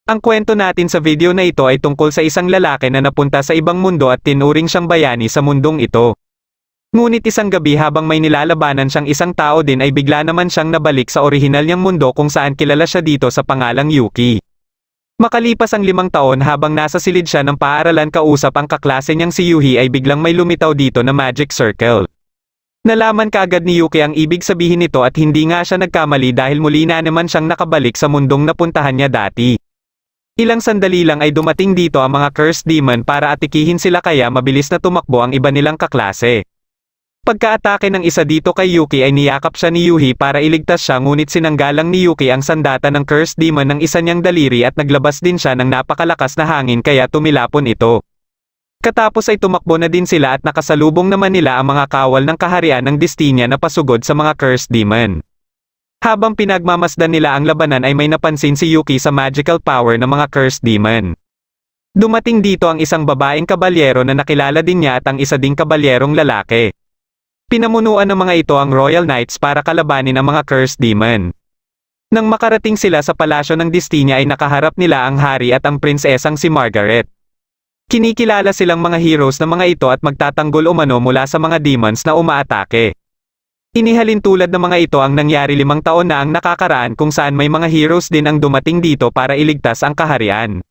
Ang kwento natin sa video na ito ay tungkol sa isang lalaki na napunta sa ibang mundo at tinuring siyang bayani sa mundong ito. Ngunit isang gabi habang may nilalabanan siyang isang tao din ay bigla naman siyang nabalik sa orihinal niyang mundo kung saan kilala siya dito sa pangalang Yuki. Makalipas ang 5 taon habang nasa silid siya ng paaralan kausap ang kaklase niyang si Yuhi ay biglang may lumitaw dito na magic circle. Nalaman kaagad ni Yuki ang ibig sabihin nito at hindi nga siya nagkamali dahil muli na naman siyang nakabalik sa mundong napuntahan niya dati. Ilang sandali lang ay dumating dito ang mga cursed demon para atikihin sila kaya mabilis na tumakbo ang iba nilang kaklase. Pagka-atake ng isa dito kay Yuki ay niyakap siya ni Yuhi para iligtas siya ngunit sinanggalang ni Yuki ang sandata ng cursed demon ng isa niyang daliri at naglabas din siya ng napakalakas na hangin kaya tumilapon ito. Katapos ay tumakbo na din sila at nakasalubong naman nila ang mga kawal ng kaharian ng Destinia na pasugod sa mga cursed demon. Habang pinagmamasdan nila ang labanan ay may napansin si Yuki sa magical power ng mga cursed demon. Dumating dito ang isang babaeng kabalyero na nakilala din niya at ang isa ding kabalyerong lalaki. Pinamunuan ng mga ito ang Royal Knights para kalabanin ang mga cursed demon. Nang makarating sila sa palasyo ng Destinia ay nakaharap nila ang hari at ang prinsesang si Margaret. Kinikilala silang mga heroes ng mga ito at magtatanggol umano mula sa mga demons na umaatake. Inihalin tulad ng mga ito ang nangyari 5 taon na ang nakakaraan kung saan may mga heroes din ang dumating dito para iligtas ang kaharian.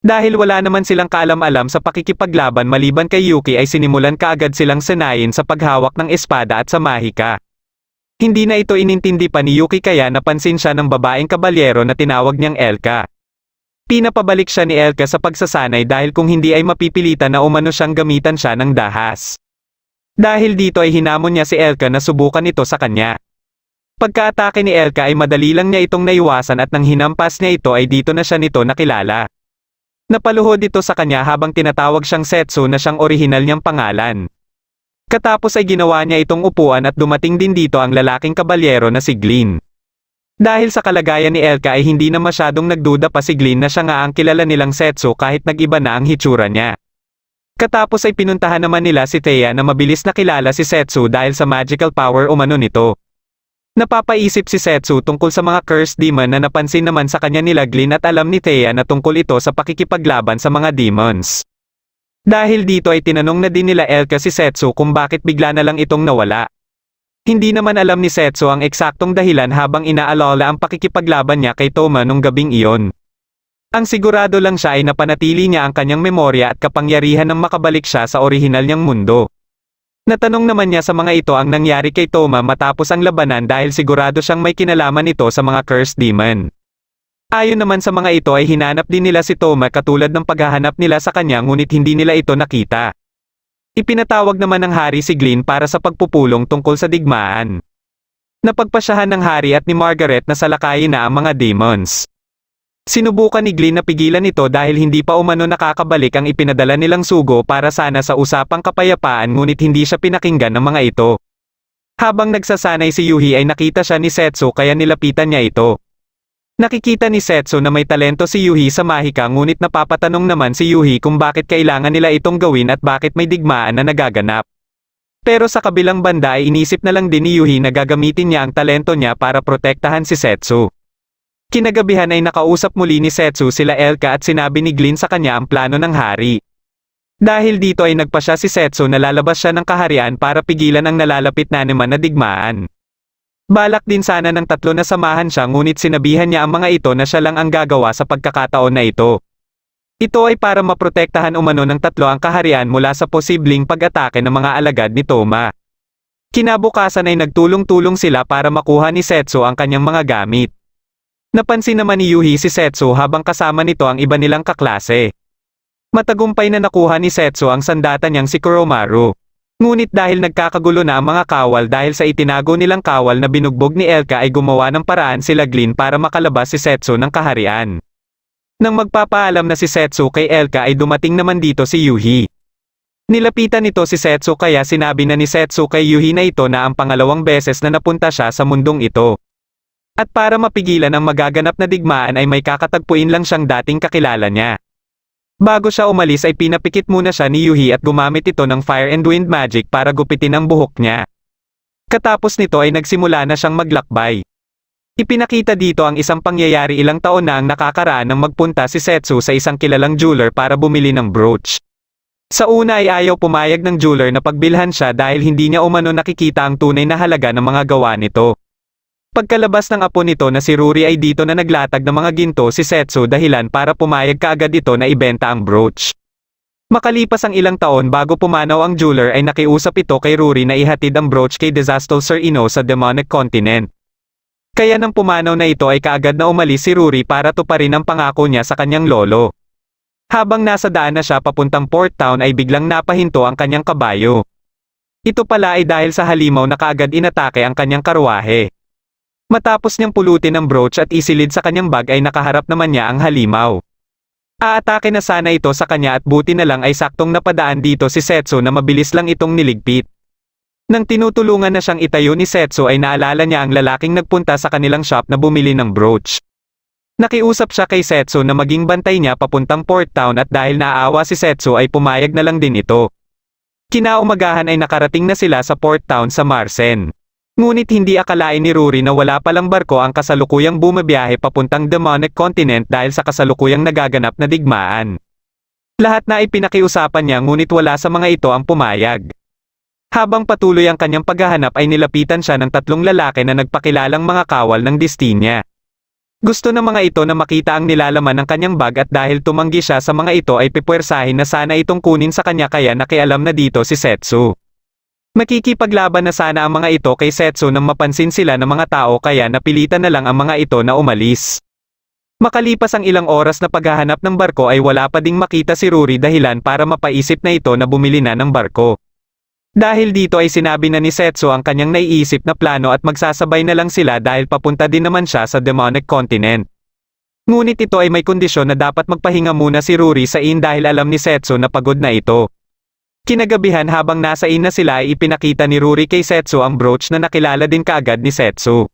Dahil wala naman silang kaalam-alam sa pakikipaglaban maliban kay Yuki ay sinimulan kaagad silang sanayin sa paghawak ng espada at sa mahika. Hindi na ito inintindi pa ni Yuki kaya napansin siya ng babaeng kabalyero na tinawag niyang Elka. Pinapabalik siya ni Elka sa pagsasanay dahil kung hindi ay mapipilitan na umano siyang gamitan siya ng dahas. Dahil dito ay hinamon niya si Elka na subukan ito sa kanya. Pagka-atake ni Elka ay madali lang niya itong naiwasan at nang hinampas niya ito ay dito na siya nito nakilala. Napaluhod ito sa kanya habang tinatawag siyang Setsu na siyang orihinal niyang pangalan. Katapos ay ginawa niya itong upuan at dumating din dito ang lalaking kabalyero na si Glynn. Dahil sa kalagayan ni Elka ay hindi na masyadong nagduda pa si Glynn na siya nga ang kilala nilang Setsu kahit nag-iba na ang hitsura niya. Katapos ay pinuntahan naman nila si Thea na mabilis nakilala si Setsu dahil sa magical power umano nito. Napapaisip si Setsu tungkol sa mga cursed demon na napansin naman sa kanya nila Glynn at alam ni Thea na tungkol ito sa pakikipaglaban sa mga demons. Dahil dito ay tinanong na din nila Elka si Setsu kung bakit bigla na lang itong nawala. Hindi naman alam ni Setsu ang eksaktong dahilan habang inaalala ang pakikipaglaban niya kay Toma nung gabing iyon. Ang sigurado lang siya ay napanatili niya ang kanyang memorya at kapangyarihan nang makabalik siya sa orihinal niyang mundo. Natanong naman niya sa mga ito ang nangyari kay Toma matapos ang labanan dahil sigurado siyang may kinalaman ito sa mga cursed demon. Ayon naman sa mga ito ay hinanap din nila si Toma katulad ng paghahanap nila sa kanya ngunit hindi nila ito nakita. Ipinatawag naman ng hari si Glynn para sa pagpupulong tungkol sa digmaan. Napagpasyahan ng hari at ni Margaret na salakayin na ang mga demons. Sinubukan ni Glynn na pigilan ito dahil hindi pa umano nakakabalik ang ipinadala nilang sugo para sana sa usapang kapayapaan ngunit hindi siya pinakinggan ng mga ito. Habang nagsasanay si Yuhi ay nakita siya ni Setsu kaya nilapitan niya ito. Nakikita ni Setsu na may talento si Yuhi sa mahika ngunit napapatanong naman si Yuhi kung bakit kailangan nila itong gawin at bakit may digmaan na nagaganap. Pero sa kabilang banda ay inisip na lang din ni Yuhi na gagamitin niya ang talento niya para protektahan si Setsu. Kinagabihan ay nakausap muli ni Setsu sila Elka at sinabi ni Glynn sa kanya ang plano ng hari. Dahil dito ay nagpasya si Setsu na lalabas siya ng kaharian para pigilan ang nalalapit na naman na digmaan. Balak din sana ng 3 na samahan siya ngunit sinabihan niya ang mga ito na siya lang ang gagawa sa pagkakataon na ito. Ito ay para maprotektahan umano ng 3 ang kaharian mula sa posibleng pag-atake ng mga alagad ni Toma. Kinabukasan ay nagtulong-tulong sila para makuha ni Setsu ang kanyang mga gamit. Napansin naman ni Yuhi si Setsu habang kasama nito ang iba nilang kaklase. Matagumpay na nakuha ni Setsu ang sandata niyang si Kuromaru. Ngunit dahil nagkakagulo na ang mga kawal dahil sa itinago nilang kawal na binugbog ni Elka ay gumawa ng paraan sila Glynn para makalabas si Setsu ng kaharian. Nang magpapaalam na si Setsu kay Elka ay dumating naman dito si Yuhi. Nilapitan nito si Setsu kaya sinabi na ni Setsu kay Yuhi na ito na ang pangalawang beses na napunta siya sa mundong ito. At para mapigilan ang magaganap na digmaan ay may kakatagpuin lang siyang dating kakilala niya. Bago siya umalis ay pinapikit muna siya ni Yuhi at gumamit ito ng Fire and Wind Magic para gupitin ang buhok niya. Katapos nito ay nagsimula na siyang maglakbay. Ipinakita dito ang isang pangyayari ilang taon na ang nakakaraan nang magpunta si Setsu sa isang kilalang jeweler para bumili ng brooch. Sa una ay ayaw pumayag ng jeweler na pagbilhan siya dahil hindi niya umano nakikita ang tunay na halaga ng mga gawa nito. Pagkalabas ng apo nito na si Ruri ay dito na naglatag ng mga ginto si Setsu dahilan para pumayag kaagad ito na ibenta ang brooch. Makalipas ang ilang taon bago pumanaw ang jeweler ay nakiusap ito kay Ruri na ihatid ang brooch kay Disaster Sir Ino sa Demonic Continent. Kaya nang pumanaw na ito ay kaagad na umalis si Ruri para tuparin ang pangako niya sa kanyang lolo. Habang nasa daan na siya papuntang Port Town ay biglang napahinto ang kanyang kabayo. Ito pala ay dahil sa halimaw na kaagad inatake ang kanyang karwahe. Matapos niyang pulutin ang brooch at isilid sa kanyang bag ay nakaharap naman niya ang halimaw. Aatake na sana ito sa kanya at buti na lang ay saktong napadaan dito si Setsu na mabilis lang itong niligpit. Nang tinutulungan na siyang itayo ni Setsu ay naalala niya ang lalaking nagpunta sa kanilang shop na bumili ng brooch. Nakiusap siya kay Setsu na maging bantay niya papuntang Port Town at dahil naaawa si Setsu ay pumayag na lang din ito. Kinaumagahan ay nakarating na sila sa Port Town sa Marsen. Ngunit hindi akalain ni Ruri na wala palang barko ang kasalukuyang bumabiyahe papuntang Demonic Continent dahil sa kasalukuyang nagaganap na digmaan. Lahat na ay pinakiusapan niya ngunit wala sa mga ito ang pumayag. Habang patuloy ang kanyang paghahanap ay nilapitan siya ng tatlong lalaki na nagpakilalang mga kawal ng Destinia. Gusto ng mga ito na makita ang nilalaman ng kanyang bag at dahil tumanggi siya sa mga ito ay pipwersahin na sana itong kunin sa kanya kaya nakialam na dito si Setsu. Makikipaglaban na sana ang mga ito kay Setsu nang mapansin sila ng mga tao kaya napilitan na lang ang mga ito na umalis. Makalipas ang ilang oras na paghahanap ng barko ay wala pa ding makita si Ruri dahilan para mapaisip na ito na bumili na ng barko. Dahil dito ay sinabi na ni Setsu ang kanyang naiisip na plano at magsasabay na lang sila dahil papunta din naman siya sa Demonic Continent. Ngunit ito ay may kondisyon na dapat magpahinga muna si Ruri sa inn dahil alam ni Setsu na pagod na ito. Kinagabihan habang nasa inn na sila ay ipinakita ni Ruri kay Setsu ang brooch na nakilala din kaagad ni Setsu.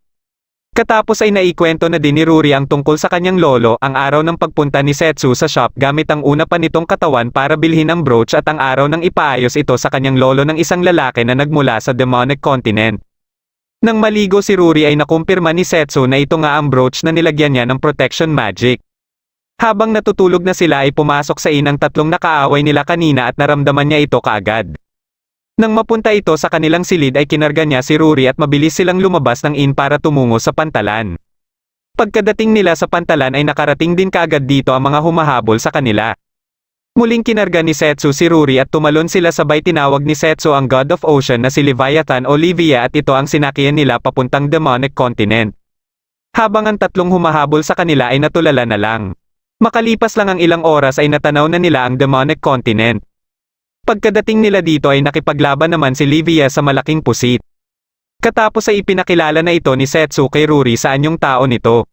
Katapos ay naikwento na din ni Ruri ang tungkol sa kanyang lolo ang araw ng pagpunta ni Setsu sa shop gamit ang una pa nitong katawan para bilhin ang brooch at ang araw ng ipaayos ito sa kanyang lolo ng isang lalaki na nagmula sa Demonic Continent. Nang maligo si Ruri ay nakumpirma ni Setsu na ito nga ang brooch na nilagyan niya ng protection magic. Habang natutulog na sila ay pumasok sa inn ang tatlong nakaaway nila kanina at naramdaman niya ito kaagad. Nang mapunta ito sa kanilang silid ay kinarga niya si Ruri at mabilis silang lumabas ng inn para tumungo sa pantalan. Pagkadating nila sa pantalan ay nakarating din kaagad dito ang mga humahabol sa kanila. Muling kinarga ni Setsu si Ruri at tumalon sila sabay tinawag ni Setsu ang God of Ocean na si Leviathan o Livia at ito ang sinakyan nila papuntang Demonic Continent. Habang ang tatlong humahabol sa kanila ay natulala na lang. Makalipas lang ang ilang oras ay natanaw na nila ang Demonic Continent. Pagkadating nila dito ay nakipaglaban naman si Livia sa malaking pusit. Katapos ay ipinakilala na ito ni Setsu kay Ruri sa anyong tao nito.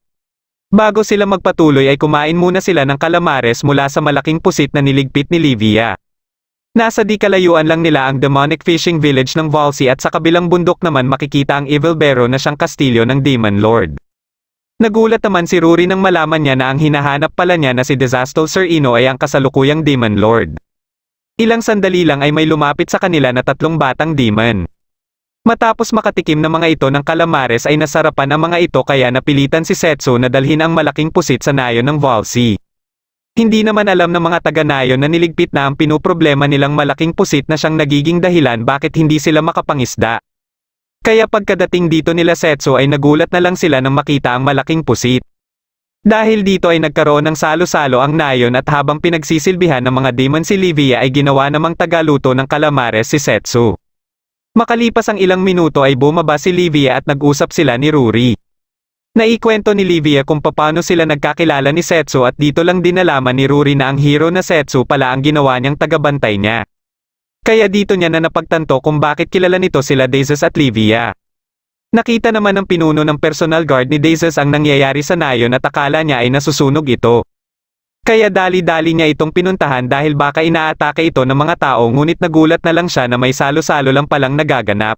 Bago sila magpatuloy ay kumain muna sila ng calamares mula sa malaking pusit na niligpit ni Livia. Nasa di kalayuan lang nila ang demonic fishing village ng Volsey at sa kabilang bundok naman makikita ang Evil Barrow na siyang kastilyo ng Demon Lord. Nagulat naman si Ruri nang malaman niya na ang hinahanap pala niya na si Disaster Sir Ino ay ang kasalukuyang Demon Lord. Ilang sandali lang ay may lumapit sa kanila na tatlong batang demon. Matapos makatikim ng mga ito ng calamares ay nasarapan ang mga ito kaya napilitan si Setsu na dalhin ang malaking pusit sa nayon ng Volsey. Hindi naman alam ng mga taga-nayon na niligpit na ang pinuproblema nilang malaking pusit na siyang nagiging dahilan bakit hindi sila makapangisda. Kaya pagkadating dito nila Setsu ay nagulat na lang sila nang makita ang malaking pusit. Dahil dito ay nagkaroon ng salo-salo ang nayon at habang pinagsisilbihan ng mga demon si Livia ay ginawa namang tagaluto ng calamares si Setsu. Makalipas ang ilang minuto ay bumaba si Livia at nag-usap sila ni Ruri. Naikwento ni Livia kung paano sila nagkakilala ni Setsu at dito lang din nalaman ni Ruri na ang hero na Setsu pala ang ginawa niyang tagabantay niya. Kaya dito niya na napagtanto kung bakit kilala nito sila Dazes at Livia. Nakita naman ng pinuno ng personal guard ni Dazes ang nangyayari sa nayon at akala niya ay nasusunog ito. Kaya dali-dali niya itong pinuntahan dahil baka inaatake ito ng mga tao ngunit nagulat na lang siya na may salo-salo lang palang nagaganap.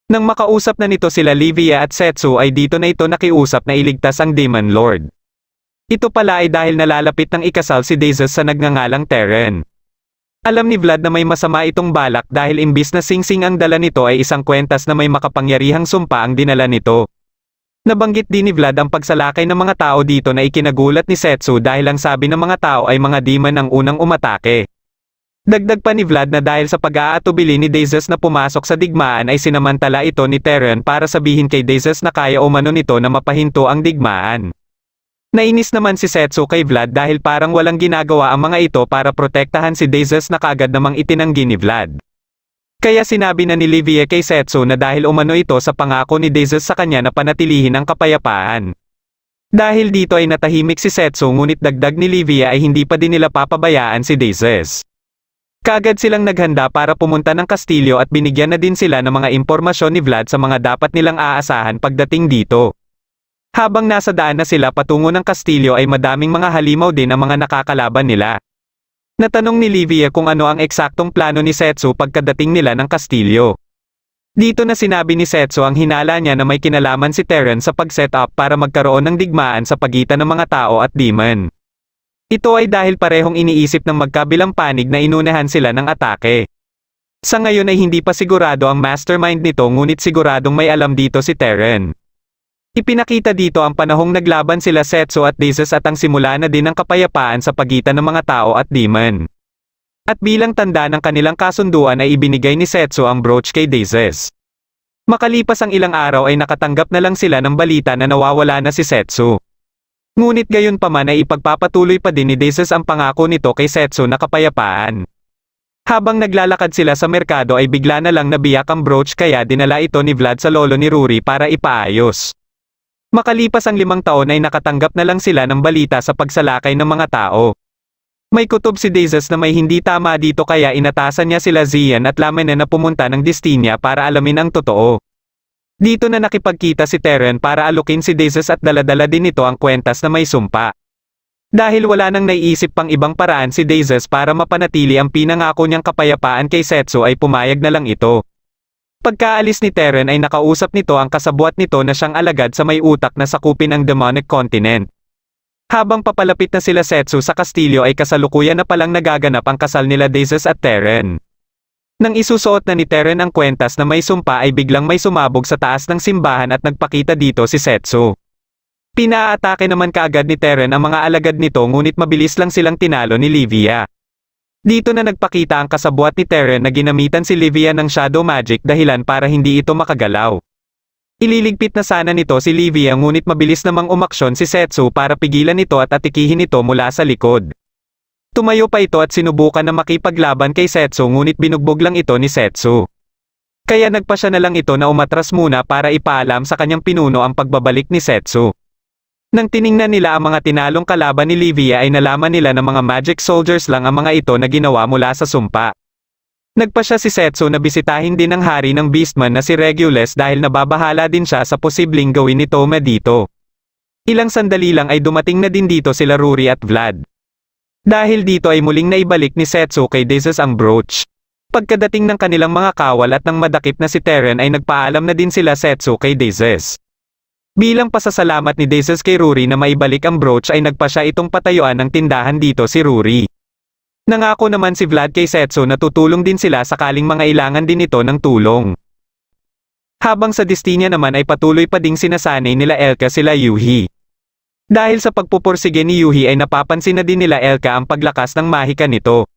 Nang makausap na nito sila Livia at Setsu ay dito na ito nakiusap na iligtas ang Demon Lord. Ito pala ay dahil nalalapit ng ikasal si Dazes sa nagngangalang Terren. Alam ni Vlad na may masama itong balak dahil imbis na singsing ang dala nito ay isang kwentas na may makapangyarihang sumpa ang dinala nito. Nabanggit din ni Vlad ang pagsalakay ng mga tao dito na ikinagulat ni Setsu dahil ang sabi ng mga tao ay mga demon ang unang umatake. Dagdag pa ni Vlad na dahil sa pag-aatubili ni Desus na pumasok sa digmaan ay sinamantala ito ni Terran para sabihin kay Desus na kaya umano nito na mapahinto ang digmaan. Nainis naman si Setsu kay Vlad dahil parang walang ginagawa ang mga ito para protektahan si Desus na kaagad namang itinanggi ni Vlad. Kaya sinabi na ni Livia kay Setsu na dahil umano ito sa pangako ni Desus sa kanya na panatilihin ang kapayapaan. Dahil dito ay natahimik si Setsu ngunit dagdag ni Livia ay hindi pa din nila papabayaan si Desus. Kaagad silang naghanda para pumunta ng kastilyo at binigyan na din sila ng mga impormasyon ni Vlad sa mga dapat nilang aasahan pagdating dito. Habang nasa daan na sila patungo ng kastilyo ay madaming mga halimaw din ang mga nakakalaban nila. Natanong ni Livia kung ano ang eksaktong plano ni Setsu pagkadating nila ng kastilyo. Dito na sinabi ni Setsu ang hinala niya na may kinalaman si Terran sa pag-set up para magkaroon ng digmaan sa pagitan ng mga tao at demon. Ito ay dahil parehong iniisip ng magkabilang panig na inunahan sila ng atake. Sa ngayon ay hindi pa sigurado ang mastermind nito ngunit siguradong may alam dito si Terran. Ipinakita dito ang panahong naglaban sila Setsu at Desus at ang simula na din ng kapayapaan sa pagitan ng mga tao at demon. At bilang tanda ng kanilang kasunduan ay ibinigay ni Setsu ang brooch kay Desus. Makalipas ang ilang araw ay nakatanggap na lang sila ng balita na nawawala na si Setsu. Ngunit gayon pa man ay ipagpapatuloy pa din ni Desus ang pangako nito kay Setsu na kapayapaan. Habang naglalakad sila sa merkado ay bigla na lang nabiyak ang brooch kaya dinala ito ni Vlad sa lolo ni Ruri para ipaayos. Makalipas ang 5 taon ay nakatanggap na lang sila ng balita sa pagsalakay ng mga tao. May kutob si Desus na may hindi tama dito kaya inatasan niya sila Zian at Lamena na pumunta ng Destinia para alamin ang totoo. Dito na nakipagkita si Terran para alukin si Desus at daladala din nito ang kwentas na may sumpa. Dahil wala nang naiisip pang ibang paraan si Desus para mapanatili ang pinangako niyang kapayapaan kay Setsu ay pumayag na lang ito. Pagkaalis ni Terran ay nakausap nito ang kasabwat nito na siyang alagad sa may utak na sakupin ang demonic continent. Habang papalapit na sila Setsu sa kastilyo ay kasalukuyan na palang nagaganap ang kasal nila Desus at Terran. Nang isusuot na ni Terran ang kwentas na may sumpa ay biglang may sumabog sa taas ng simbahan at nagpakita dito si Setsu. Pinaatake naman kaagad ni Terran ang mga alagad nito ngunit mabilis lang silang tinalo ni Livia. Dito na nagpakita ang kasabwat ni Terran na ginamitan si Livia ng shadow magic dahilan para hindi ito makagalaw. Ililigpit na sana nito si Livia ngunit mabilis namang umaksyon si Setsu para pigilan ito at atikihin ito mula sa likod. Tumayo pa ito at sinubukan na makipaglaban kay Setsu ngunit binugbog lang ito ni Setsu. Kaya nagpa siya na lang ito na umatras muna para ipaalam sa kanyang pinuno ang pagbabalik ni Setsu. Nang tiningnan nila ang mga tinalong kalaban ni Livia ay nalaman nila na mga magic soldiers lang ang mga ito na ginawa mula sa sumpa. Nagpa siya si Setsu na bisitahin din ng hari ng Beastman na si Regulus dahil nababahala din siya sa posibleng gawin ni Toma dito. Ilang sandali lang ay dumating na din dito sila Ruri at Vlad. Dahil dito ay muling naibalik ni Setsu kay Desus ang brooch. Pagkadating ng kanilang mga kawal at ng madakip na si Terran ay nagpaalam na din sila Setsu kay Desus. Bilang pasasalamat ni Desus kay Ruri na maibalik ang brooch ay nagpa siya itong patayuan ng tindahan dito si Ruri. Nangako naman si Vlad kay Setsu na tutulong din sila sakaling mangailangan din ito ng tulong. Habang sa Destinia naman ay patuloy pa ding sinasanay nila Elka sila Yuhi. Dahil sa pagpupursige ni Yuhi ay napapansin na din nila Elka ang paglakas ng mahika nito.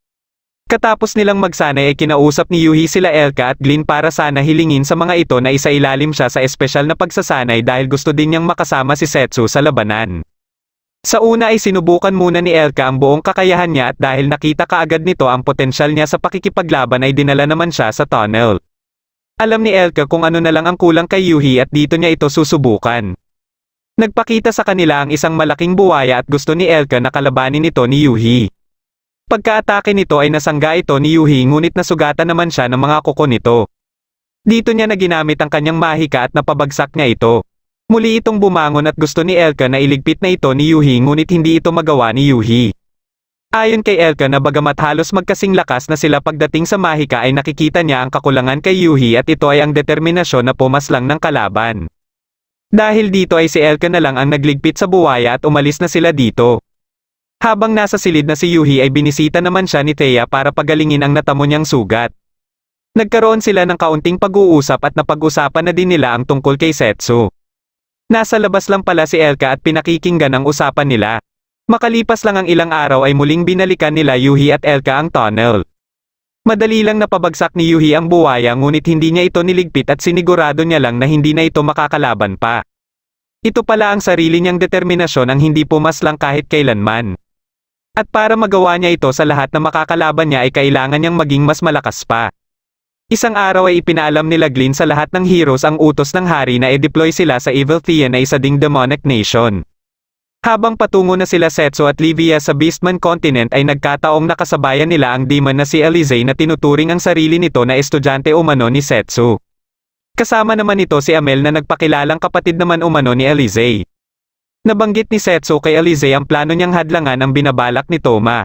Katapos nilang magsanay ay kinausap ni Yuhi sila Elka at Glynn para sana hilingin sa mga ito na isailalim siya sa espesyal na pagsasanay dahil gusto din niyang makasama si Setsu sa labanan. Sa una ay sinubukan muna ni Elka ang buong kakayahan niya at dahil nakita kaagad nito ang potensyal niya sa pakikipaglaban ay dinala naman siya sa tunnel. Alam ni Elka kung ano na lang ang kulang kay Yuhi at dito niya ito susubukan. Nagpakita sa kanila ang isang malaking buwaya at gusto ni Elka na kalabanin ito ni Yuhi. Pagkaatake nito ay nasangga ito ni Yuhi ngunit nasugatan naman siya ng mga kuko nito. Dito niya na ginamit ang kanyang mahika at napabagsak niya ito. Muli itong bumangon at gusto ni Elka na iligpit na ito ni Yuhi ngunit hindi ito magawa ni Yuhi. Ayon kay Elka na bagamat halos magkasing lakas na sila pagdating sa mahika ay nakikita niya ang kakulangan kay Yuhi at ito ay ang determinasyon na pumaslang ng kalaban. Dahil dito ay si Elka na lang ang nagligpit sa buwaya at umalis na sila dito. Habang nasa silid na si Yuhi ay binisita naman siya ni Thea para pagalingin ang natamo niyang sugat. Nagkaroon sila ng kaunting pag-uusap at napag-usapan na din nila ang tungkol kay Setsu. Nasa labas lang pala si Elka at pinakikinggan ang usapan nila. Makalipas lang ang ilang araw ay muling binalikan nila Yuhi at Elka ang tunnel. Madali lang napabagsak ni Yuhi ang buwaya ngunit hindi niya ito niligpit at sinigurado niya lang na hindi na ito makakalaban pa. Ito pala ang sarili niyang determinasyon ang hindi pumaslang kahit kailanman. At para magawa niya ito sa lahat na makakalaban niya ay kailangan niyang maging mas malakas pa. Isang araw ay ipinaalam nila Glynn sa lahat ng heroes ang utos ng hari na i-deploy sila sa Evil Thean na isa ding demonic nation. Habang patungo na sila Setsu at Livia sa Beastman Continent ay nagkataong nakasabayan nila ang demon na si Alizé na tinuturing ang sarili nito na estudyante umano ni Setsu. Kasama naman ito si Amel na nagpakilalang kapatid naman umano ni Alizé. Nabanggit ni Setsu kay Alizé ang plano niyang hadlangan ang binabalak ni Toma.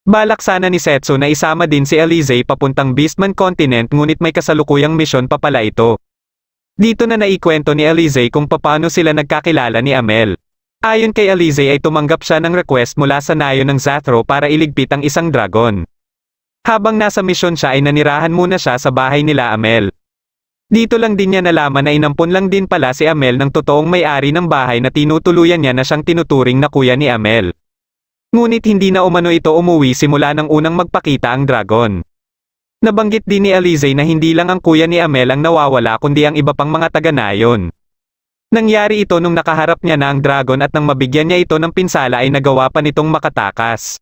Balak sana ni Setsu na isama din si Alizé papuntang Beastman Continent ngunit may kasalukuyang misyon pa pala ito. Dito na naikwento ni Alizé kung paano sila nagkakilala ni Amel. Ayon kay Alizé ay tumanggap siya ng request mula sa nayo ng Zathro para iligpit ang isang dragon. Habang nasa misyon siya ay nanirahan muna siya sa bahay nila Amel. Dito lang din niya nalaman na inampun lang din pala si Amel ng totoong may-ari ng bahay na tinutuluyan niya na siyang tinuturing na kuya ni Amel. Ngunit hindi na umano ito umuwi simula nang unang magpakita ang dragon. Nabanggit din ni Alizé na hindi lang ang kuya ni Amel ang nawawala kundi ang iba pang mga taga-nayon. Nangyari ito nung nakaharap niya na ang dragon at nang mabigyan niya ito ng pinsala ay nagawa pa nitong makatakas.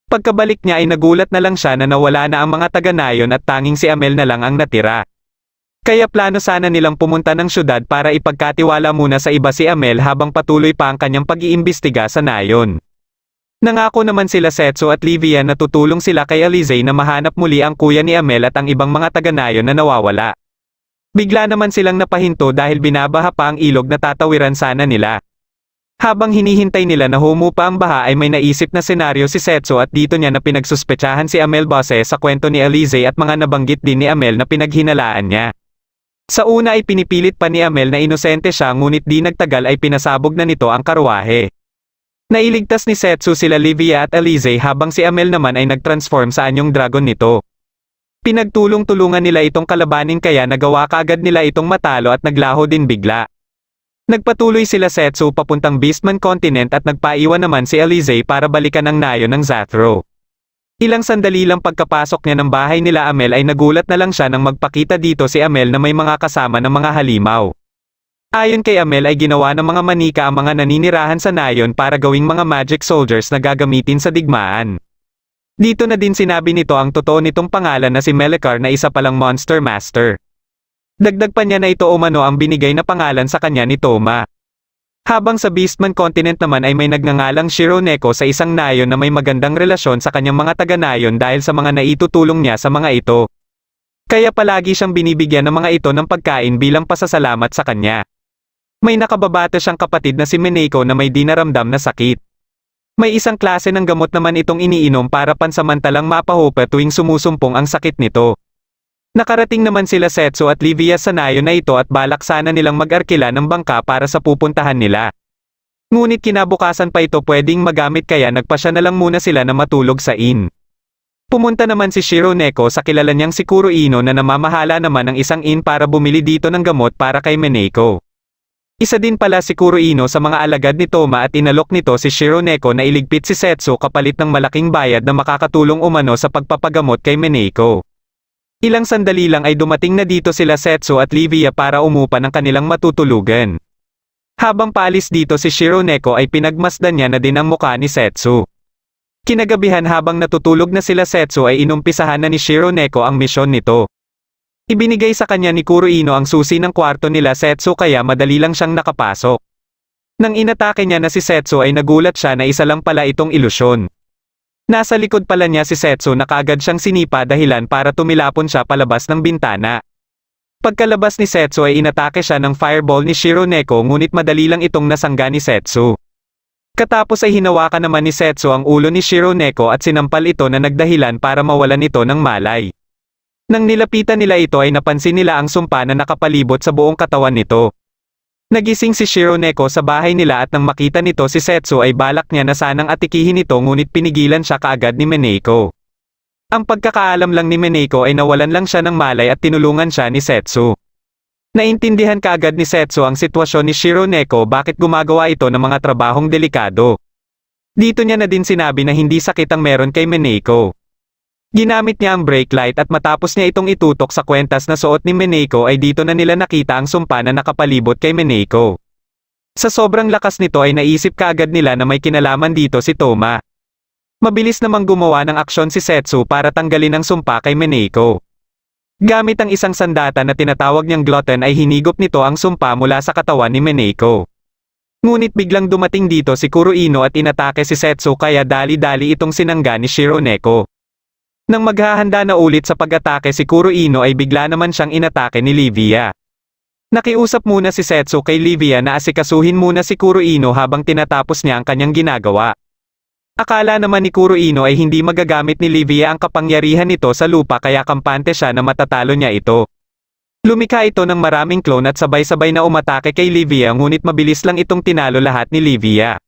Pagkabalik niya ay nagulat na lang siya na nawala na ang mga taga-nayon at tanging si Amel na lang ang natira. Kaya plano sana nilang pumunta ng syudad para ipagkatiwala muna sa iba si Amel habang patuloy pa ang kanyang pag-iimbestiga sa nayon. Nangako naman sila Setsu at Livia na tutulong sila kay Alizé na mahanap muli ang kuya ni Amel at ang ibang mga taga-nayon na nawawala. Bigla naman silang napahinto dahil binabaha pa ang ilog na tatawiran sana nila. Habang hinihintay nila na humupa ang baha ay may naisip na senaryo si Setsu at dito niya na pinagsuspetsahan si Amel base sa kwento ni Alizé at mga nabanggit din ni Amel na pinaghinalaan niya. Sa una ay pinipilit pa ni Amel na inosente siya ngunit di nagtagal ay pinasabog na nito ang karwahe. Nailigtas ni Setsu sila Livia at Alizé habang si Amel naman ay nagtransform sa anyong dragon nito. Pinagtulong-tulungan nila itong kalabanin kaya nagawa kaagad nila itong matalo at naglaho din bigla. Nagpatuloy sila Setsu papuntang Beastman Continent at nagpaiwan naman si Alizé para balikan ang nayo ng Zathro. Ilang sandali lang pagkapasok niya ng bahay nila Amel ay nagulat na lang siya nang magpakita dito si Amel na may mga kasama ng mga halimaw. Ayon kay Amel ay ginawa ng mga manika ang mga naninirahan sa nayon para gawing mga magic soldiers na gagamitin sa digmaan. Dito na din sinabi nito ang totoo nitong pangalan na si Melekar na isa palang monster master. Dagdag pa niya na ito umano ang binigay na pangalan sa kanya ni Toma. Habang sa Beastman Continent naman ay may nagngangalang Shironeko sa isang nayon na may magandang relasyon sa kanyang mga taga-nayon dahil sa mga naitutulong niya sa mga ito. Kaya palagi siyang binibigyan ng mga ito ng pagkain bilang pasasalamat sa kanya. May nakababata siyang kapatid na si Mineko na may dinaramdam na sakit. May isang klase ng gamot naman itong iniinom para pansamantalang mapahupa tuwing sumusumpong ang sakit nito. Nakarating naman sila Setsu at Livia sa nayon na ito at balak sana nilang mag-arkila ng bangka para sa pupuntahan nila. Ngunit kinabukasan pa ito pwedeng magamit kaya nagpasya na lang muna sila na matulog sa inn. Pumunta naman si Shironeko sa kilala niyang si Kuroino na namamahala naman ng isang inn para bumili dito ng gamot para kay Mineko. Isa din pala si Kuroino sa mga alagad ni Toma at inalok nito si Shironeko na iligpit si Setsu kapalit ng malaking bayad na makakatulong umano sa pagpapagamot kay Mineko. Ilang sandali lang ay dumating na dito sila Setsu at Livia para umupa ng kanilang matutulugan. Habang paalis dito si Shironeko ay pinagmasdan niya na din ang mukha ni Setsu. Kinagabihan habang natutulog na sila Setsu ay inumpisahan na ni Shironeko ang misyon nito. Ibinigay sa kanya ni Kuroino ang susi ng kwarto nila Setsu kaya madali lang siyang nakapasok. Nang inatake niya na si Setsu ay nagulat siya na isa lang pala itong ilusyon. Nasa likod pala niya si Setsu na kaagad siyang sinipa dahilan para tumilapon siya palabas ng bintana. Pagkalabas ni Setsu ay inatake siya ng fireball ni Shironeko ngunit madali lang itong nasangga ni Setsu. Katapos ay hinawakan naman ni Setsu ang ulo ni Shironeko at sinampal ito na nagdahilan para mawalan ito ng malay. Nang nilapitan nila ito ay napansin nila ang sumpa na nakapalibot sa buong katawan nito. Nagising si Shironeko sa bahay nila at nang makita nito si Setsu ay balak niya na sanang atikihin ito ngunit pinigilan siya kaagad ni Mineko. Ang pagkakaalam lang ni Mineko ay nawalan lang siya ng malay at tinulungan siya ni Setsu. Naintindihan kaagad ni Setsu ang sitwasyon ni Shironeko bakit gumagawa ito ng mga trabahong delikado. Dito niya na din sinabi na hindi sakit ang meron kay Mineko. Ginamit niya ang brake light at matapos niya itong itutok sa kwentas na suot ni Mineko ay dito na nila nakita ang sumpa na nakapalibot kay Mineko. Sa sobrang lakas nito ay naisip kaagad nila na may kinalaman dito si Toma. Mabilis namang gumawa ng aksyon si Setsu para tanggalin ang sumpa kay Mineko. Gamit ang isang sandata na tinatawag niyang gluten ay hinigop nito ang sumpa mula sa katawan ni Mineko. Ngunit biglang dumating dito si Kuroino at inatake si Setsu kaya dali-dali itong sinangga ni Shironeko. Nang maghahanda na ulit sa pag-atake si Kuroino ay bigla naman siyang inatake ni Livia. Nakiusap muna si Setsu kay Livia na asikasuhin muna si Kuroino habang tinatapos niya ang kanyang ginagawa. Akala naman ni Kuroino ay hindi magagamit ni Livia ang kapangyarihan nito sa lupa kaya kampante siya na matatalo niya ito. Lumikha ito ng maraming clone at sabay-sabay na umatake kay Livia ngunit mabilis lang itong tinalo lahat ni Livia.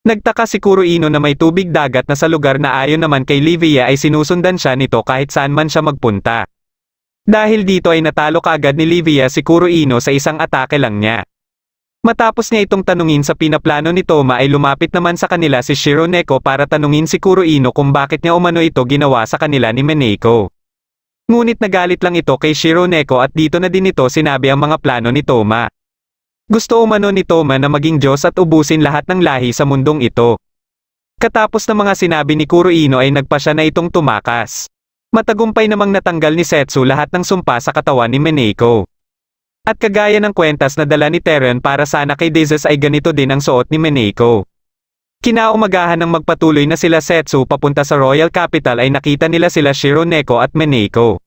Nagtaka si Kuroino na may tubig dagat na sa lugar na ayon naman kay Livia ay sinusundan siya nito kahit saan man siya magpunta. Dahil dito ay natalo kaagad ni Livia si Kuroino sa isang atake lang niya. Matapos niya itong tanungin sa pinaplano ni Toma ay lumapit naman sa kanila si Shironeko para tanungin si Kuroino kung bakit niya umano ito ginawa sa kanila ni Mineko. Ngunit nagalit lang ito kay Shironeko at dito na din ito sinabi ang mga plano ni Toma. Gusto umano ni Toma na maging Diyos at ubusin lahat ng lahi sa mundong ito. Katapos ng mga sinabi ni Kuroino ay nagpa siya na itong tumakas. Matagumpay namang natanggal ni Setsu lahat ng sumpa sa katawan ni Mineko. At kagaya ng kwentas na dala ni Teren para sana kay Dezes ay ganito din ang suot ni Mineko. Kinaumagahan ng magpatuloy na sila Setsu papunta sa Royal Capital ay nakita nila sila Shironeko at Mineko.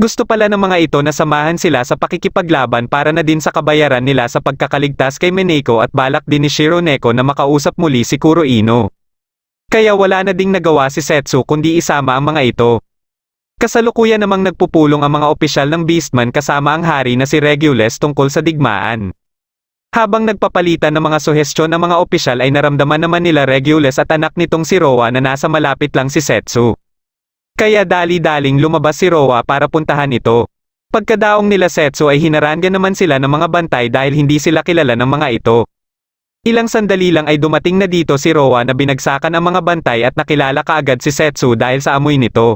Gusto pala ng mga ito na samahan sila sa pakikipaglaban para na din sa kabayaran nila sa pagkakaligtas kay Mineko at balak din ni Shironeko na makausap muli si Kuroino. Kaya wala na ding nagawa si Setsu kundi isama ang mga ito. Kasalukuyan namang nagpupulong ang mga opisyal ng Beastman kasama ang hari na si Regulus tungkol sa digmaan. Habang nagpapalitan ng mga suhestyon ang mga opisyal ay naramdaman naman nila Regulus at anak nitong si Roa na nasa malapit lang si Setsu. Kaya dali-daling lumabas si Roa para puntahan ito. Pagkadaong nila Setsu ay hinarangan naman sila ng mga bantay dahil hindi sila kilala ng mga ito. Ilang sandali lang ay dumating na dito si Roa na binagsakan ang mga bantay at nakilala kaagad si Setsu dahil sa amoy nito.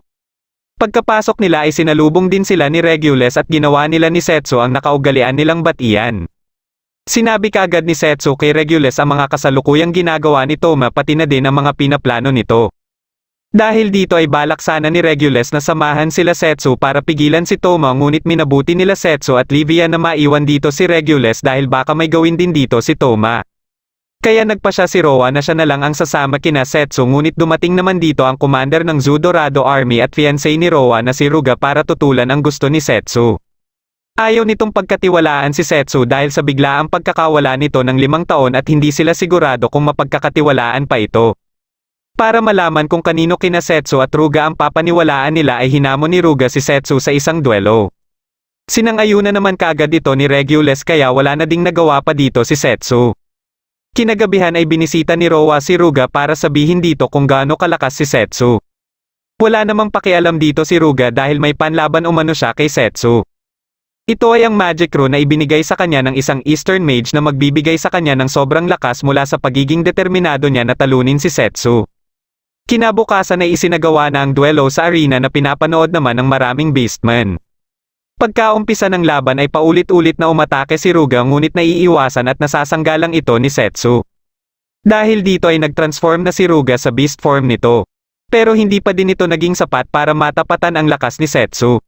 Pagkapasok nila ay sinalubong din sila ni Regulus at ginawa nila ni Setsu ang nakaugalian nilang batian. Sinabi kaagad ni Setsu kay Regulus ang mga kasalukuyang ginagawa ni Toma pati na din ang mga pinaplano nito. Dahil dito ay balak sana ni Regulus na samahan sila Setsu para pigilan si Toma ngunit minabuti nila Setsu at Livia na maiwan dito si Regulus dahil baka may gawin din dito si Toma. Kaya nagpa siya si Roa na siya na lang ang sasama kina Setsu ngunit dumating naman dito ang commander ng Zudorado Army at fiancé ni Roa na si Ruga para tutulan ang gusto ni Setsu. Ayaw nitong pagkatiwalaan si Setsu dahil sa biglaang pagkakawala nito ng 5 taon at hindi sila sigurado kung mapagkakatiwalaan pa ito. Para malaman kung kanino kina Setsu at Ruga ang papaniwalaan nila ay hinamon ni Ruga si Setsu sa isang duelo. Sinang-ayunan naman kaagad ito ni Regulus kaya wala na ding nagawa pa dito si Setsu. Kinagabihan ay binisita ni Roa si Ruga para sabihin dito kung gaano kalakas si Setsu. Wala namang pakialam dito si Ruga dahil may panlaban umano siya kay Setsu. Ito ay ang magic rune na ibinigay sa kanya ng isang Eastern Mage na magbibigay sa kanya ng sobrang lakas mula sa pagiging determinado niya na talunin si Setsu. Kinabukasan ay isinagawa na ang duelo sa arena na pinapanood naman ng maraming Beastmen. Pagkaumpisa ng laban ay paulit-ulit na umatake si Ruga ngunit naiiwasan at nasasanggalang ito ni Setsu. Dahil dito ay nagtransform na si Ruga sa beast form nito. Pero hindi pa din ito naging sapat para matapatan ang lakas ni Setsu.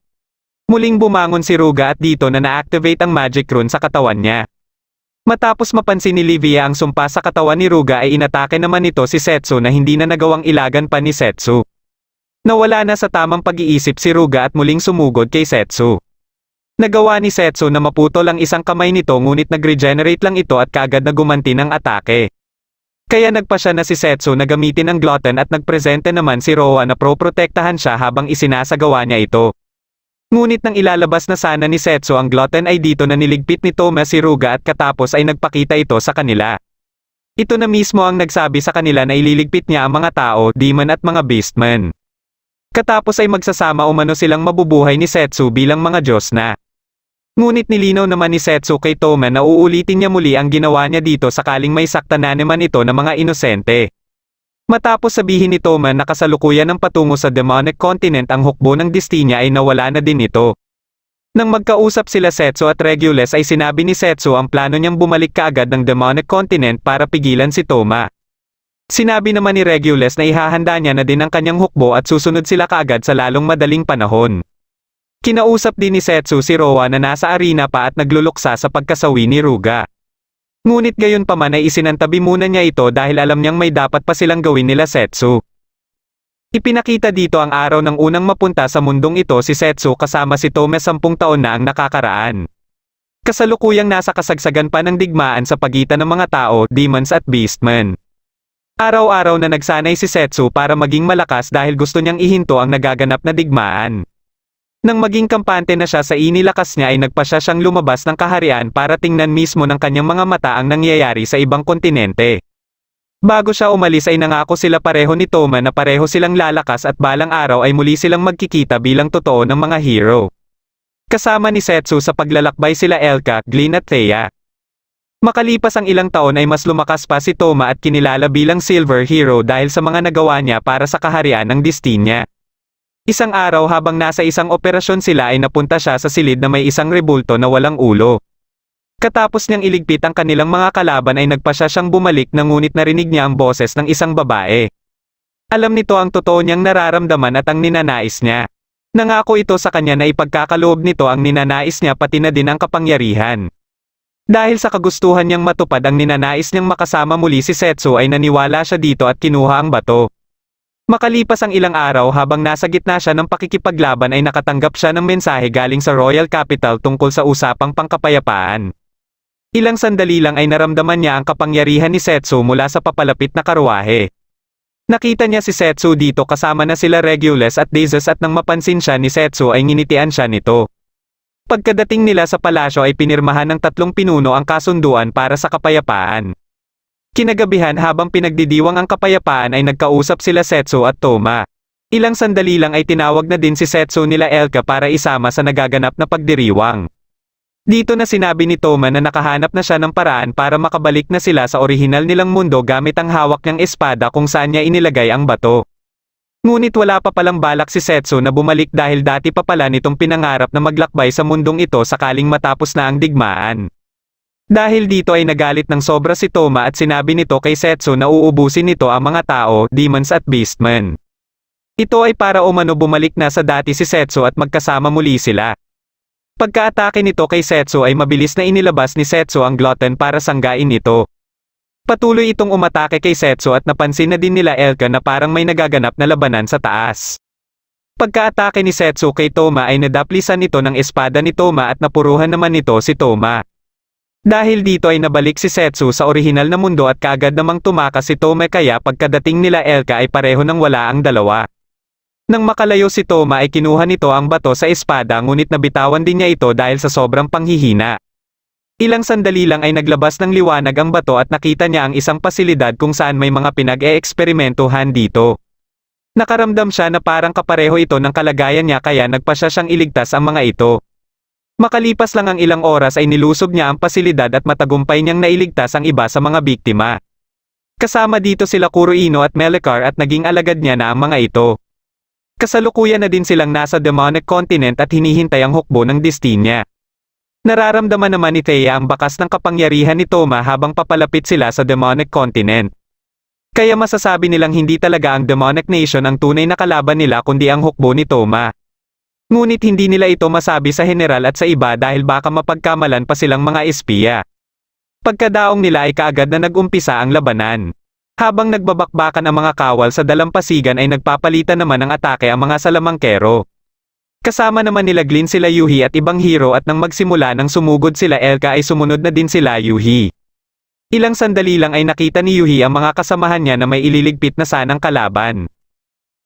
Muling bumangon si Ruga at dito na na-activate ang magic rune sa katawan niya. Matapos mapansin ni Livia ang sumpa sa katawan ni Ruga ay inatake naman nito si Setsu na hindi na nagawang ilagan pa ni Setsu. Nawala na sa tamang pag-iisip si Ruga at muling sumugod kay Setsu. Nagawa ni Setsu na maputol ang isang kamay nito ngunit nag-regenerate lang ito at kaagad na gumanti ng atake. Kaya nagpa siya na si Setsu na gamitin ang gluten at nagpresente naman si Roa na pro-protektahan siya habang isinasagawa niya ito. Ngunit nang ilalabas na sana ni Setsu ang gluten ay dito na niligpit ni Toma si Ruga at katapos ay nagpakita ito sa kanila. Ito na mismo ang nagsabi sa kanila na ililigpit niya ang mga tao, demon at mga beastmen. Katapos ay magsasama umano silang mabubuhay ni Setsu bilang mga Diyos na. Ngunit nilinaw naman ni Setsu kay Toma na uulitin niya muli ang ginawa niya dito sakaling may sakta na naman ito ng mga inosente. Matapos sabihin ni Toma na kasalukuyan ng patungo sa Demonic Continent ang hukbo ng destiny ay nawala na din ito. Nang magkausap sila Setsu at Regulus ay sinabi ni Setsu ang plano niyang bumalik kaagad ng Demonic Continent para pigilan si Toma. Sinabi naman ni Regulus na ihahanda niya na din ang kanyang hukbo at susunod sila kaagad sa lalong madaling panahon. Kinausap din ni Setsu si Roa na nasa arena pa at nagluluksa sa pagkasawi ni Ruga. Ngunit gayon pa man ay isinantabi muna niya ito dahil alam niyang may dapat pa silang gawin nila Setsu. Ipinakita dito ang araw ng unang mapunta sa mundong ito si Setsu kasama si Toma 10 taon na ang nakakaraan. Kasalukuyang nasa kasagsagan pa ng digmaan sa pagitan ng mga tao, demons at beastmen. Araw-araw na nagsanay si Setsu para maging malakas dahil gusto niyang ihinto ang nagaganap na digmaan. Nang maging kampante na siya sa inilakas niya ay nagpasya siyang lumabas ng kaharian para tingnan mismo ng kanyang mga mata ang nangyayari sa ibang kontinente. Bago siya umalis ay nangako sila pareho ni Toma na pareho silang lalakas at balang araw ay muli silang magkikita bilang totoo ng mga hero. Kasama ni Setsu sa paglalakbay sila Elka, Glynn at Thea. Makalipas ang ilang taon ay mas lumakas pa si Toma at kinilala bilang Silver Hero dahil sa mga nagawa niya para sa kaharian ng Destinia. Isang araw habang nasa isang operasyon sila ay napunta siya sa silid na may isang rebulto na walang ulo. Katapos niyang iligpit ang kanilang mga kalaban ay nagpasya siyang bumalik na ngunit narinig niya ang boses ng isang babae. Alam nito ang totoo niyang nararamdaman at ang ninanais niya. Nangako ito sa kanya na ipagkakaloob nito ang ninanais niya pati na din ang kapangyarihan. Dahil sa kagustuhan niyang matupad ang ninanais niyang makasama muli si Setsu ay naniwala siya dito at kinuha ang bato. Makalipas ang ilang araw habang nasa gitna siya ng pakikipaglaban ay nakatanggap siya ng mensahe galing sa Royal Capital tungkol sa usapang pangkapayapaan. Ilang sandali lang ay naramdaman niya ang kapangyarihan ni Setsu mula sa papalapit na karwahe. Nakita niya si Setsu dito kasama na sila Regulus at Dazes at nang mapansin siya ni Setsu ay nginitian siya nito. Pagkadating nila sa palasyo ay pinirmahan ng 3 pinuno ang kasunduan para sa kapayapaan. Kinagabihan habang pinagdidiwang ang kapayapaan ay nagkausap sila Setsu at Toma. Ilang sandali lang ay tinawag na din si Setsu nila Elka para isama sa nagaganap na pagdiriwang. Dito na sinabi ni Toma na nakahanap na siya ng paraan para makabalik na sila sa orihinal nilang mundo gamit ang hawak niyang espada kung saan niya inilagay ang bato. Ngunit wala pa palang balak si Setsu na bumalik dahil dati pa pala nitong pinangarap na maglakbay sa mundong ito sakaling matapos na ang digmaan. Dahil dito ay nagalit ng sobra si Toma at sinabi nito kay Setsu na uubusin nito ang mga tao, demons at beastmen. Ito ay para umano bumalik na sa dati si Setsu at magkasama muli sila. Pagka-atake nito kay Setsu ay mabilis na inilabas ni Setsu ang glutton para sanggain ito. Patuloy itong umatake kay Setsu at napansin na din nila Elka na parang may nagaganap na labanan sa taas. Pagka-atake ni Setsu kay Toma ay nadaplisan ito ng espada ni Toma at napuruhan naman nito si Toma. Dahil dito ay nabalik si Setsu sa orihinal na mundo at kaagad namang tumakas si Toma kaya pagkadating nila Elka ay pareho nang wala ang dalawa. Nang makalayo si Toma ay kinuha nito ang bato sa espada ngunit nabitawan din niya ito dahil sa sobrang panghihina. Ilang sandali lang ay naglabas ng liwanag ang bato at nakita niya ang isang pasilidad kung saan may mga pinag-eeksperimentuhan dito. Nakaramdam siya na parang kapareho ito ng kalagayan niya kaya nagpasya siyang iligtas ang mga ito. Makalipas lang ang ilang oras ay nilusob niya ang pasilidad at matagumpay niyang nailigtas ang iba sa mga biktima. Kasama dito sila Kuroino at Melikar at naging alagad niya na ang mga ito. Kasalukuyan na din silang nasa Demonic Continent at hinihintay ang hukbo ng Destinia. Nararamdaman naman ni Thea ang bakas ng kapangyarihan ni Toma habang papalapit sila sa Demonic Continent. Kaya masasabi nilang hindi talaga ang Demonic Nation ang tunay na kalaban nila kundi ang hukbo ni Toma. Ngunit hindi nila ito masabi sa general at sa iba dahil baka mapagkamalan pa silang mga espiya. Pagkadaong nila ay kaagad na nag-umpisa ang labanan. Habang nagbabakbakan ang mga kawal sa dalampasigan ay nagpapalitan naman ng atake ang mga salamangkero. Kasama naman nila Glynn sila Yuhi at ibang hero at nang magsimula ng sumugod sila Elka ay sumunod na din sila Yuhi. Ilang sandali lang ay nakita ni Yuhi ang mga kasamahan niya na may ililigpit na sanang kalaban.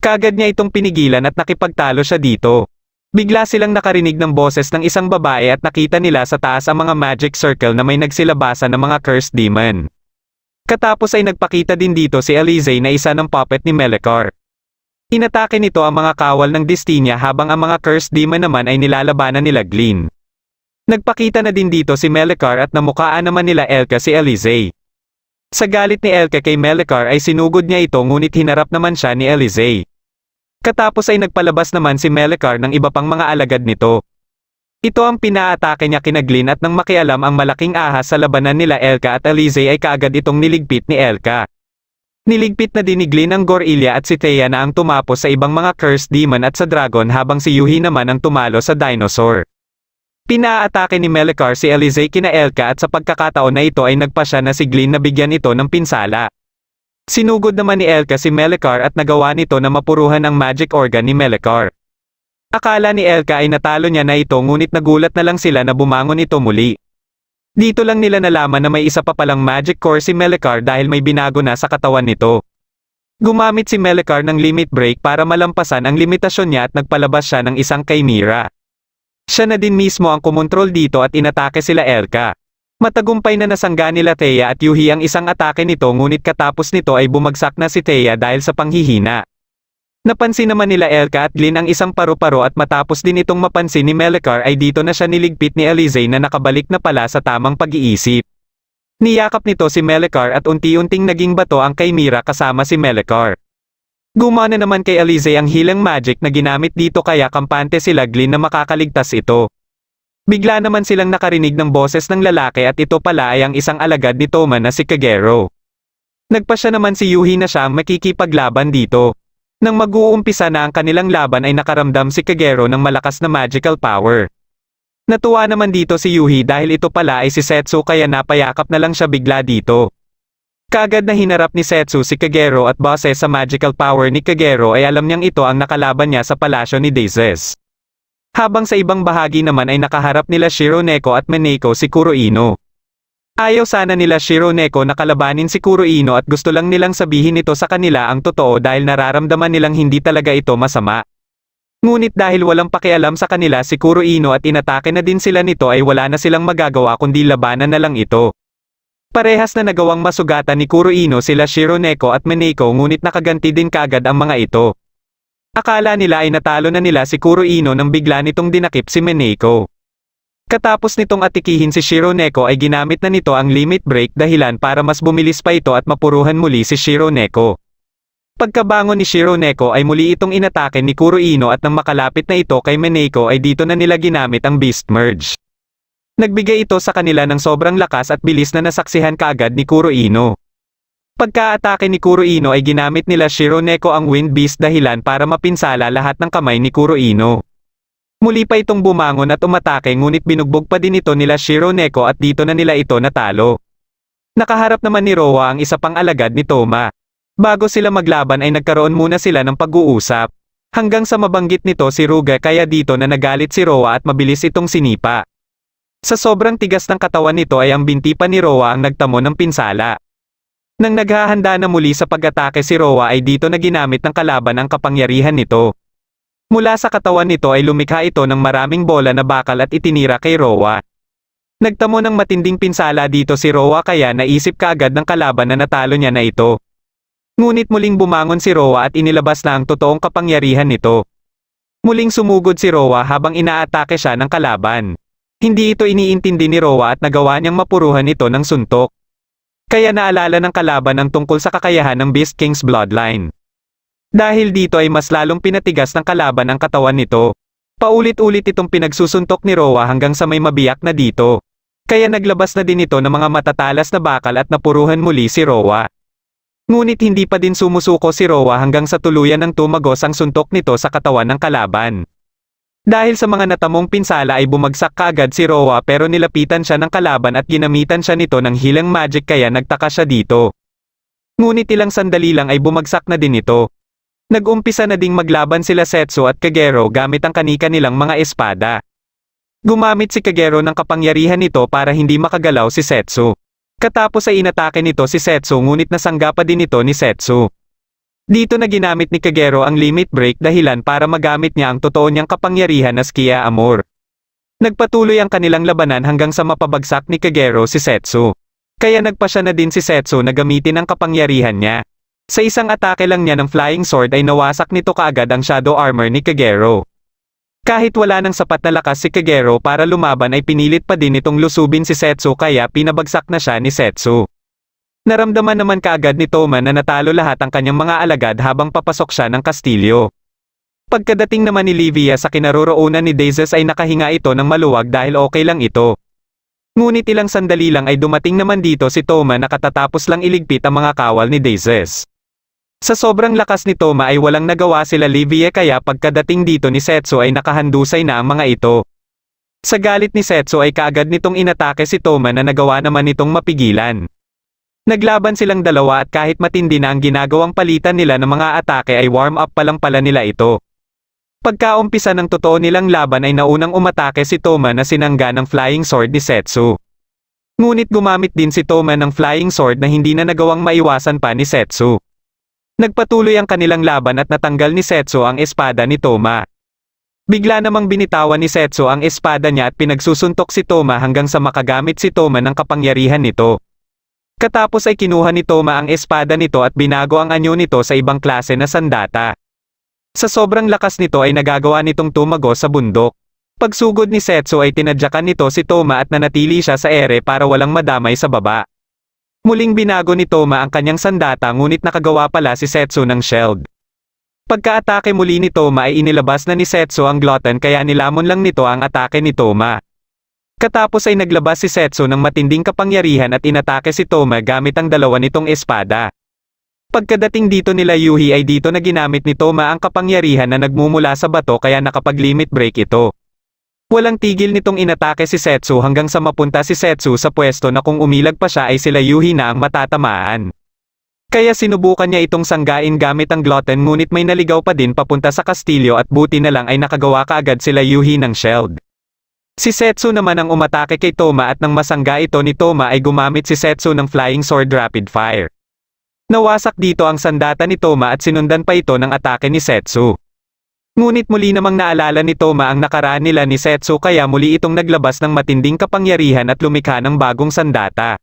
Kaagad niya itong pinigilan at nakipagtalo siya dito. Bigla silang nakarinig ng boses ng isang babae at nakita nila sa taas ang mga magic circle na may nagsilabasan ng mga cursed demon. Katapos ay nagpakita din dito si Alize na isa ng puppet ni Melikar. Inatake nito ang mga kawal ng Destinia habang ang mga cursed demon naman ay nilalabanan nila Glynn. Nagpakita na din dito si Melekar at namukhaan naman nila Elka si Elise. Sa galit ni Elka kay Melekar ay sinugod niya ito ngunit hinarap naman siya ni Elise. Katapos ay nagpalabas naman si Melekar ng iba pang mga alagad nito. Ito ang pinaatake niya kina Glynn at nang makialam ang malaking ahas sa labanan nila Elka at Elise ay kaagad itong niligpit ni Elka. Niligpit na din ni Glynn ang Gorilla at si Thea na ang tumapos sa ibang mga cursed demon at sa dragon habang si Yuhi naman ang tumalo sa dinosaur. Pinaatake ni Melekar si Elise kina Elka at sa pagkakataon na ito ay nagpasya na si Glynn na bigyan ito ng pinsala. Sinugod naman ni Elka si Melekar at nagawa nito na mapuruhan ang magic organ ni Melekar. Akala ni Elka ay natalo niya na ito ngunit nagulat na lang sila na bumangon ito muli. Dito lang nila nalaman na may isa pa palang magic core si Melekar dahil may binago na sa katawan nito. Gumamit si Melekar ng limit break para malampasan ang limitasyon niya at nagpalabas siya ng isang chimera. Siya na din mismo ang kumontrol dito at inatake sila Elka. Matagumpay na nasangga nila Thea at Yuhi ang isang atake nito ngunit katapos nito ay bumagsak na si Thea dahil sa panghihina. Napansin naman nila Elka at Glynn ang isang paru-paro at matapos din itong mapansin ni Melekar ay dito na siya niligpit ni Elise na nakabalik na pala sa tamang pag-iisip. Niyakap nito si Melekar at unti-unting naging bato ang chimera kasama si Melekar. Gumana naman kay Elise ang healing magic na ginamit dito kaya kampante sila Glynn na makakaligtas ito. Bigla naman silang nakarinig ng boses ng lalaki at ito pala ay ang isang alagad ni Toma na si Kagero. Nagpasya naman si Yuhi na siya ang makikipaglaban dito. Nang mag-uumpisa na ang kanilang laban ay nakaramdam si Kagero ng malakas na magical power. Natuwa naman dito si Yuhi dahil ito pala ay si Setsu kaya napayakap na lang siya bigla dito. Kaagad na hinarap ni Setsu si Kagero at base sa magical power ni Kagero ay alam niyang ito ang nakalaban niya sa palasyo ni Dazes. Habang sa ibang bahagi naman ay nakaharap nila Shironeko at Mineko si Kuroino. Ayaw sana nila Shironeko na kalabanin si Kuroino at gusto lang nilang sabihin ito sa kanila ang totoo dahil nararamdaman nilang hindi talaga ito masama. Ngunit dahil walang pakialam sa kanila si Kuroino at inatake na din sila nito ay wala na silang magagawa kundi labanan na lang ito. Parehas na nagawang masugatan ni Kuroino sila Shironeko at Mineko ngunit nakaganti din kaagad ang mga ito. Akala nila ay natalo na nila si Kuroino nang bigla nitong dinakip si Mineko. Katapos nitong atikihin si Shironeko ay ginamit na nito ang limit break dahilan para mas bumilis pa ito at mapuruhan muli si Shironeko. Pagkabangon ni Shironeko ay muli itong inatake ni Kuroino at nang makalapit na ito kay Mineko ay dito na nila ginamit ang Beast Merge. Nagbigay ito sa kanila ng sobrang lakas at bilis na nasaksihan kaagad ni Kuroino. Pagka-atake ni Kuroino ay ginamit nila Shironeko ang Wind Beast dahilan para mapinsala lahat ng kamay ni Kuroino. Muli pa itong bumangon at umatake ngunit binugbog pa din ito nila Shironeko at dito na nila ito natalo. Nakaharap naman ni Rowa ang isa pang alagad ni Toma. Bago sila maglaban ay nagkaroon muna sila ng pag-uusap. Hanggang sa mabanggit nito si Ruga kaya dito na nagalit si Rowa at mabilis itong sinipa. Sa sobrang tigas ng katawan nito ay ang binti pa ni Rowa ang nagtamo ng pinsala. Nang naghahanda na muli sa pag-atake si Rowa ay dito na ginamit ng kalaban ang kapangyarihan nito. Mula sa katawan nito ay lumikha ito ng maraming bola na bakal at itinira kay Rowa. Nagtamo ng matinding pinsala dito si Rowa kaya naisip kaagad ng kalaban na natalo niya na ito. Ngunit muling bumangon si Rowa at inilabas na ang totoong kapangyarihan nito. Muling sumugod si Rowa habang inaatake siya ng kalaban. Hindi ito iniintindi ni Rowa at nagawa niyang mapuruhan ito ng suntok. Kaya naalala ng kalaban ang tungkol sa kakayahan ng Beast King's bloodline. Dahil dito ay mas lalong pinatigas ng kalaban ang katawan nito. Paulit-ulit itong pinagsusuntok ni Rowa hanggang sa may mabiyak na dito. Kaya naglabas na din ito ng mga matatalas na bakal at napuruhan muli si Rowa. Ngunit hindi pa din sumusuko si Rowa hanggang sa tuluyan ng tumagos ang suntok nito sa katawan ng kalaban. Dahil sa mga natamong pinsala ay bumagsak kaagad si Rowa pero nilapitan siya ng kalaban at ginamitan siya nito ng healing magic kaya nagtaka siya dito. Ngunit ilang sandali lang ay bumagsak na din ito. Nag-umpisa na ding maglaban sila Setsu at Kagero gamit ang kanika nilang mga espada. Gumamit si Kagero ng kapangyarihan nito para hindi makagalaw si Setsu. Katapos ay inatake nito si Setsu ngunit nasangga pa din ito ni Setsu. Dito na ginamit ni Kagero ang limit break dahilan para magamit niya ang totoo niyang kapangyarihan na Skia Amor. Nagpatuloy ang kanilang labanan hanggang sa mapabagsak ni Kagero si Setsu. Kaya nagpasya na din si Setsu na gamitin ang kapangyarihan niya. Sa isang atake lang niya ng flying sword ay nawasak nito kaagad ang shadow armor ni Kagero. Kahit wala ng sapat na lakas si Kagero para lumaban ay pinilit pa din itong lusubin si Setsu kaya pinabagsak na siya ni Setsu. Naramdaman naman kaagad ni Toma na natalo lahat ang kanyang mga alagad habang papasok siya ng kastilyo. Pagkadating naman ni Livia sa kinaroroonan ni Dazes ay nakahinga ito ng maluwag dahil okay lang ito. Ngunit ilang sandali lang ay dumating naman dito si Toma na katatapos lang iligpit ang mga kawal ni Dazes. Sa sobrang lakas ni Toma ay walang nagawa sila Livia kaya pagkadating dito ni Setsu ay nakahandusay na ang mga ito. Sa galit ni Setsu ay kaagad nitong inatake si Toma na nagawa naman nitong mapigilan. Naglaban silang dalawa at kahit matindi na ang ginagawang palitan nila ng mga atake ay warm up pa lang pala nila ito. Pagkaumpisa ng totoo nilang laban ay naunang umatake si Toma na sinangga ng flying sword ni Setsu. Ngunit gumamit din si Toma ng flying sword na hindi na nagawang maiwasan pa ni Setsu. Nagpatuloy ang kanilang laban at natanggal ni Setsu ang espada ni Toma. Bigla namang binitawan ni Setsu ang espada niya at pinagsusuntok si Toma hanggang sa makagamit si Toma ng kapangyarihan nito. Katapos ay kinuha ni Toma ang espada nito at binago ang anyo nito sa ibang klase na sandata. Sa sobrang lakas nito ay nagagawa nitong tumago sa bundok. Pagsugod ni Setsu ay tinadyakan nito si Toma at nanatili siya sa ere para walang madamay sa baba. Muling binago ni Toma ang kanyang sandata ngunit nakagawa pala si Setsu ng shield. Pagka-atake muli ni Toma ay inilabas na ni Setsu ang glutton kaya nilamon lang nito ang atake ni Toma. Katapos ay naglabas si Setsu ng matinding kapangyarihan at inatake si Toma gamit ang dalawa nitong espada. Pagkadating dito nila Yuhi ay dito na ginamit ni Toma ang kapangyarihan na nagmumula sa bato kaya nakapag-limit break ito. Walang tigil nitong inatake si Setsu hanggang sa mapunta si Setsu sa pwesto na kung umilag pa siya ay sila Yuhi na ang matatamaan. Kaya sinubukan niya itong sanggain gamit ang glutton ngunit may naligaw pa din papunta sa kastilyo at buti na lang ay nakagawa kaagad sila Yuhi ng shield. Si Setsu naman ang umatake kay Toma at nang masangga ito ni Toma ay gumamit si Setsu ng flying sword rapid fire. Nawasak dito ang sandata ni Toma at sinundan pa ito ng atake ni Setsu. Ngunit muli namang naalala ni Toma ang nakaraan nila ni Setsu kaya muli itong naglabas ng matinding kapangyarihan at lumikha ng bagong sandata.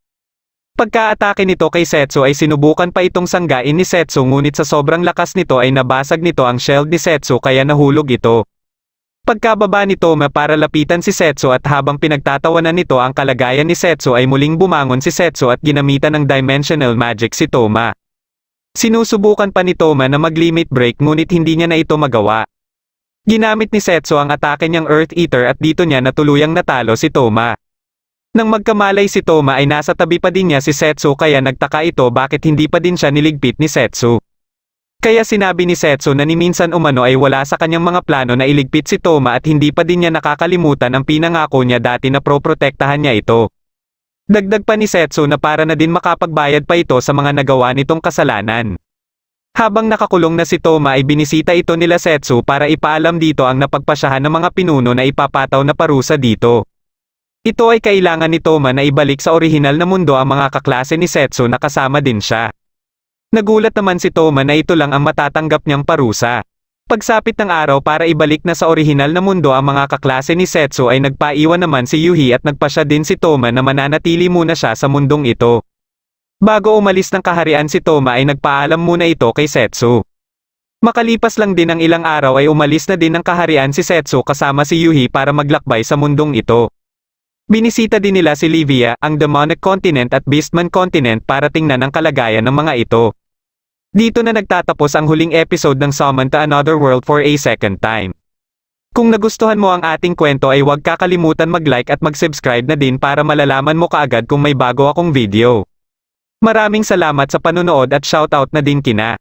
Pagka-atake nito kay Setsu ay sinubukan pa itong sanggain ni Setsu ngunit sa sobrang lakas nito ay nabasag nito ang shield ni Setsu kaya nahulog ito. Pagkababa ni Toma para lapitan si Setsu at habang pinagtatawanan nito ang kalagayan ni Setsu ay muling bumangon si Setsu at ginamitan ng dimensional magic si Toma. Sinusubukan pa ni Toma na mag-limit break ngunit hindi niya na ito magawa. Ginamit ni Setsu ang atake niyang Earth Eater at dito niya natuluyang natalo si Toma. Nang magkamalay si Toma ay nasa tabi pa din niya si Setsu kaya nagtaka ito bakit hindi pa din siya niligpit ni Setsu. Kaya sinabi ni Setsu na ni minsan umano ay wala sa kanyang mga plano na iligpit si Toma at hindi pa din niya nakakalimutan ang pinangako niya dati na proprotektahan niya ito. Dagdag pa ni Setsu na para na din makapagbayad pa ito sa mga nagawa nitong kasalanan. Habang nakakulong na si Toma ay binisita ito nila Setsu para ipaalam dito ang napagpasyahan ng mga pinuno na ipapataw na parusa dito. Ito ay kailangan ni Toma na ibalik sa orihinal na mundo ang mga kaklase ni Setsu na kasama din siya. Nagulat naman si Toma na ito lang ang matatanggap niyang parusa. Pagsapit ng araw para ibalik na sa orihinal na mundo ang mga kaklase ni Setsu ay nagpaiwan naman si Yuhi at nagpasya din si Toma na mananatili muna siya sa mundong ito. Bago umalis ng kaharian si Toma ay nagpaalam muna ito kay Setsu. Makalipas lang din ang ilang araw ay umalis na din ng kaharian si Setsu kasama si Yuhi para maglakbay sa mundong ito. Binisita din nila si Livia, ang Demonic Continent at Beastman Continent para tingnan ang kalagayan ng mga ito. Dito na nagtatapos ang huling episode ng Summon to Another World for a second time. Kung nagustuhan mo ang ating kwento ay huwag kakalimutan mag-like at mag-subscribe na din para malalaman mo kaagad kung may bago akong video. Maraming salamat sa panonood at shoutout na din kina